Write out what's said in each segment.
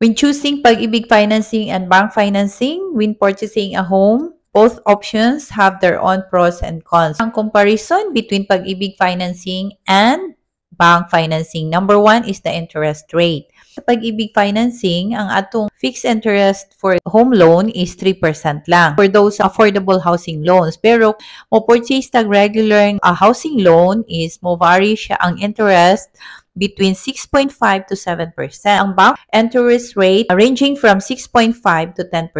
When choosing Pag-ibig financing and bank financing, when purchasing a home, both options have their own pros and cons. Ang comparison between Pag-ibig financing and bank financing. Number one is the interest rate. Sa Pag-ibig financing, ang atong fixed interest for home loan is 3% lang for those affordable housing loans. Pero mo purchase tag regular housing loan is mo vary siya ang interest between 6.5 to 7%. Ang bank interest rate ranging from 6.5 to 10%.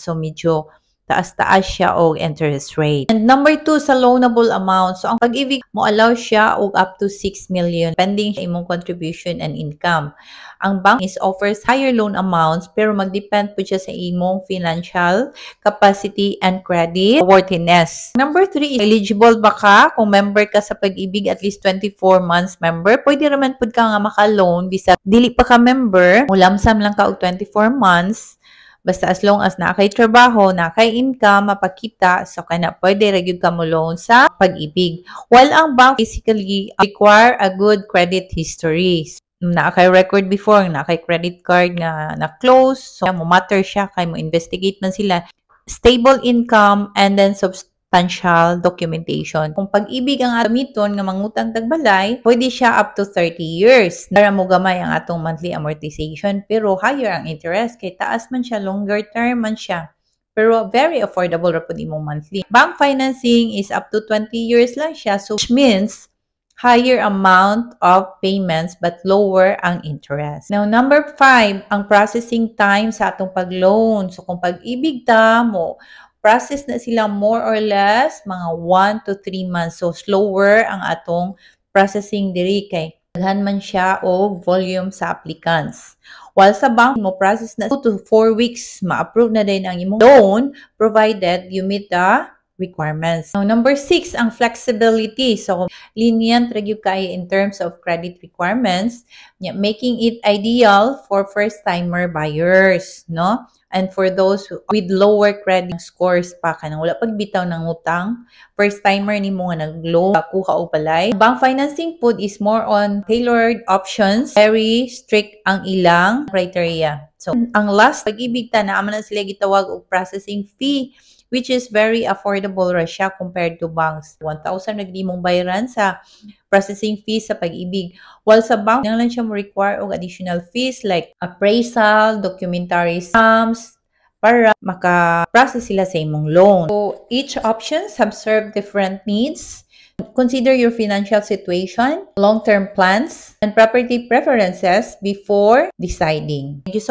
So medyo taas-taas siya og interest rate. And number 2 sa loanable amount. So ang Pag-ibig mo allow siya og up to 6 million depending sa imong contribution and income. Ang bank offers higher loan amounts pero magdepend po siya sa imong financial capacity and credit worthiness. Number 3 is eligible ba ka kung member ka sa Pag-ibig at least 24 months member? Pwede raman pud ka nga maka-loan bisa dili pa ka member, mulamsam lang ka og 24 months. Basta as long as nakay trabaho, nakay income, mapakita, so kana pwede ra gyud ka mo loan sa Pag-ibig. While ang bank basically require a good credit history. Nakay record before, nakay credit card nga na-close, so mo matter siya kay mo investigate man sila. Stable income and then substantial documentation. Kung Pag-ibig ang gamiton nga mangutang tagbalay, pwede siya up to 30 years. Dara mo gamay ang atong monthly amortization pero higher ang interest kay taas man siya, longer term man siya. Pero very affordable ra pud imong monthly. Bank financing is up to 20 years lang siya, so which means higher amount of payments but lower ang interest. Now, number 5, ang processing time sa atong pag-loan. So, kung Pag-ibig ta mo, process na sila more or less mga 1 to 3 months. So, slower ang atong processing diri kay daghan man siya og volume sa applicants. While sa bank mo process na 2 to 4 weeks, ma-approve na din ang imong loan provided you meet the requirements. Now, number 6, ang flexibility. So, lenient ra gyud kay in terms of credit requirements, making it ideal for first-timer buyers, no? And for those with lower credit scores pa kanang wala pagbitaw ng utang, first-timer nimo nga nag-loan kuha og balay. Bank financing pud is more on tailored options, very strict ang ilang criteria. So, ang last Pag-ibig ta naa man na sila gitawag og processing fee, which is very affordable ra siya compared to banks. 1,000 nagdi mong bayaran sa processing fees sa Pag-ibig. While sa bank, lang siya mo require og additional fees like appraisal, documentary sums, para maka-process sila sa imong loan. So, each options have served different needs. Consider your financial situation, long-term plans, and property preferences before deciding. Thank you so